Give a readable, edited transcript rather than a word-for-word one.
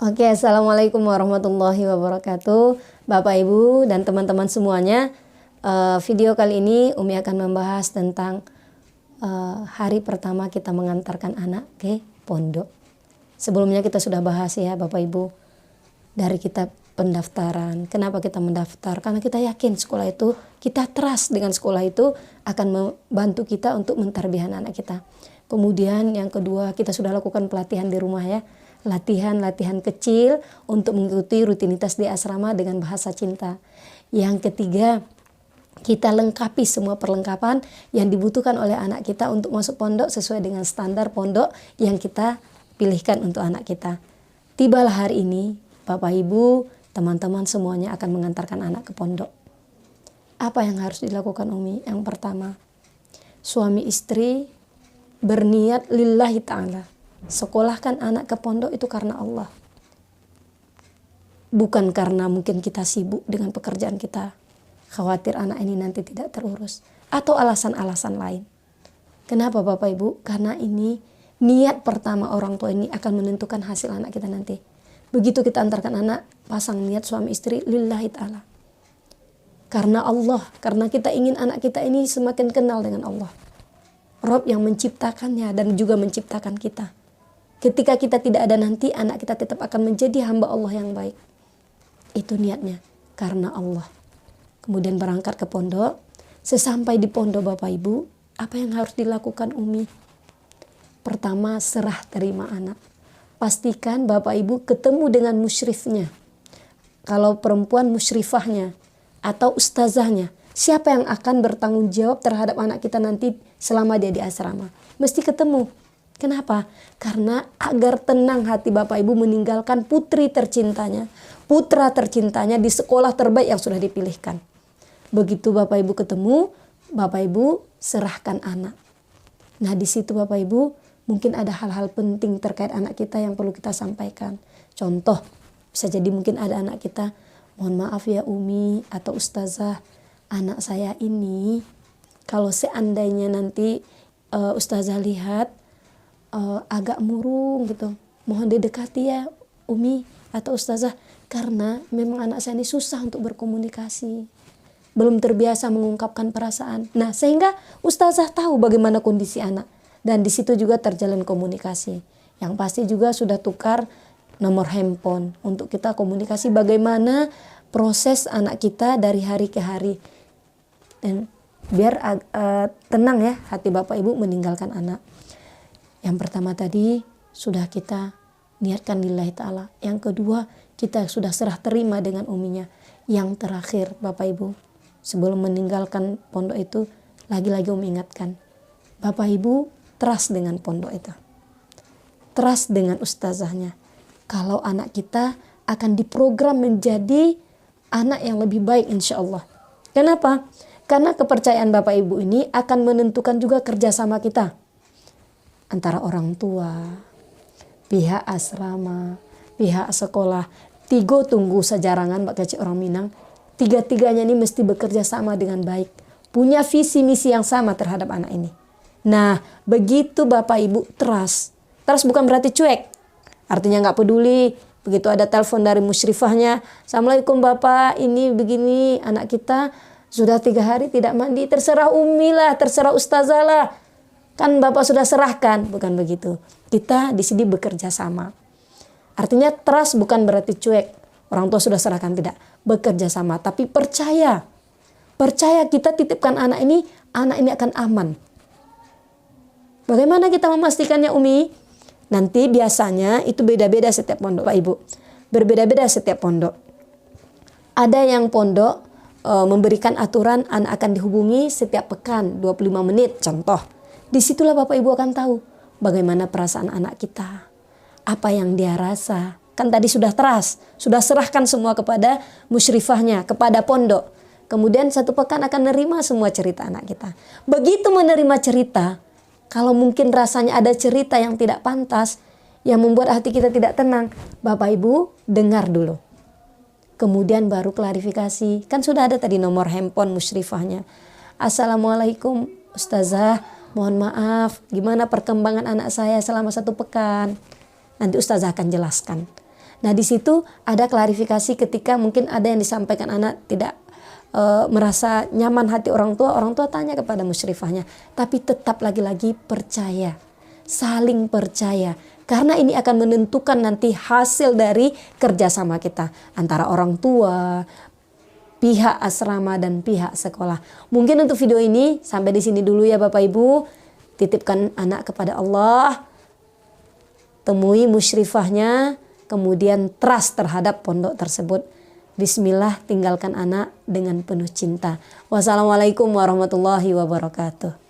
Oke, Assalamualaikum warahmatullahi wabarakatuh. Bapak, Ibu, dan teman-teman semuanya. Video kali ini Umi akan membahas tentang hari pertama kita mengantarkan anak ke pondok. Sebelumnya kita sudah bahas ya Bapak Ibu, dari kita pendaftaran. Kenapa kita mendaftar? Karena kita yakin sekolah itu, kita trust dengan sekolah itu akan membantu kita untuk mentarbiyah anak kita. Kemudian yang kedua, kita sudah lakukan pelatihan di rumah ya. Latihan-latihan kecil untuk mengikuti rutinitas di asrama dengan bahasa cinta. Yang ketiga, kita lengkapi semua perlengkapan yang dibutuhkan oleh anak kita untuk masuk pondok sesuai dengan standar pondok yang kita pilihkan untuk anak kita. Tibalah hari ini, Bapak Ibu, teman-teman semuanya akan mengantarkan anak ke pondok. Apa yang harus dilakukan Umi? Yang pertama, suami istri berniat lillahi ta'ala. Sekolahkan anak ke pondok itu karena Allah. Bukan karena mungkin kita sibuk dengan pekerjaan kita, khawatir anak ini nanti tidak terurus, atau alasan-alasan lain. Kenapa Bapak Ibu? Karena ini niat pertama orang tua ini akan menentukan hasil anak kita nanti. Begitu kita antarkan anak, pasang niat suami istri lillahi ta'ala. Karena Allah, karena kita ingin anak kita ini semakin kenal dengan Allah. Rob yang menciptakannya dan juga menciptakan kita. Ketika kita tidak ada nanti, anak kita tetap akan menjadi hamba Allah yang baik. Itu niatnya, karena Allah. Kemudian berangkat ke pondok. Sesampai di pondok Bapak Ibu, apa yang harus dilakukan Umi? Pertama, serah terima anak. Pastikan Bapak Ibu ketemu dengan musyrifnya. Kalau perempuan musyrifahnya atau ustazahnya. Siapa yang akan bertanggung jawab terhadap anak kita nanti selama dia di asrama? Mesti ketemu. Kenapa? Karena agar tenang hati Bapak Ibu meninggalkan putri tercintanya, putra tercintanya di sekolah terbaik yang sudah dipilihkan. Begitu Bapak Ibu ketemu, Bapak Ibu serahkan anak. Nah di situ Bapak Ibu mungkin ada hal-hal penting terkait anak kita yang perlu kita sampaikan. Contoh, bisa jadi mungkin ada anak kita, mohon maaf ya Umi atau Ustazah, anak saya ini kalau seandainya nanti Ustazah lihat agak murung gitu, mohon didekati ya Umi atau Ustazah, karena memang anak saya ini susah untuk berkomunikasi, belum terbiasa mengungkapkan perasaan. Nah sehingga Ustazah tahu bagaimana kondisi anak, dan di situ juga terjalin komunikasi. Yang pasti juga sudah tukar nomor handphone untuk kita komunikasi bagaimana proses anak kita dari hari ke hari, dan biar tenang ya hati Bapak Ibu meninggalkan anak. Yang pertama tadi sudah kita niatkan lillahi ta'ala. Yang kedua kita sudah serah terima dengan uminya. Yang terakhir Bapak Ibu, sebelum meninggalkan pondok itu, lagi-lagi Umi ingatkan, Bapak Ibu trust dengan pondok itu. Trust dengan ustazahnya. Kalau anak kita akan diprogram menjadi anak yang lebih baik insya Allah. Kenapa? Karena kepercayaan Bapak Ibu ini akan menentukan juga kerjasama kita. Antara orang tua, pihak asrama, pihak sekolah. Tigo tunggu sejarangan Mbak Kecik orang Minang. Tiga-tiganya ini mesti bekerja sama dengan baik. Punya visi misi yang sama terhadap anak ini. Nah begitu Bapak Ibu trust. Trust bukan berarti cuek. Artinya nggak peduli. Begitu ada telepon dari musyrifahnya. Assalamualaikum Bapak, ini begini anak kita sudah 3 hari tidak mandi. Terserah Umi lah, terserah Ustazah lah. Kan Bapak sudah serahkan, bukan begitu. Kita di sini bekerja sama. Artinya trust bukan berarti cuek. Orang tua sudah serahkan, tidak. Bekerja sama, tapi percaya. Percaya kita titipkan anak ini akan aman. Bagaimana kita memastikannya Umi? Nanti biasanya itu beda-beda setiap pondok Pak Ibu. Berbeda-beda setiap pondok. Ada yang pondok memberikan aturan anak akan dihubungi setiap pekan 25 menit contoh. Disitulah Bapak Ibu akan tahu bagaimana perasaan anak kita, apa yang dia rasa. Kan tadi sudah trust, sudah serahkan semua kepada musyrifahnya, kepada pondok. Kemudian 1 pekan akan menerima semua cerita anak kita. Begitu menerima cerita, kalau mungkin rasanya ada cerita yang tidak pantas, yang membuat hati kita tidak tenang, Bapak Ibu dengar dulu. Kemudian baru klarifikasi. Kan sudah ada tadi nomor handphone musyrifahnya. Assalamualaikum Ustazah, mohon maaf, gimana perkembangan anak saya selama 1 pekan? Nanti Ustazah akan jelaskan. Nah di situ ada klarifikasi ketika mungkin ada yang disampaikan anak tidak merasa nyaman hati orang tua tanya kepada musyrifahnya. Tapi tetap lagi-lagi percaya, saling percaya. Karena ini akan menentukan nanti hasil dari kerjasama kita antara orang tua, pihak asrama dan pihak sekolah. Mungkin untuk video ini sampai di sini dulu ya Bapak Ibu. Titipkan anak kepada Allah, temui musyrifahnya, kemudian trust terhadap pondok tersebut. Bismillah, tinggalkan anak dengan penuh cinta. Wassalamualaikum warahmatullahi wabarakatuh.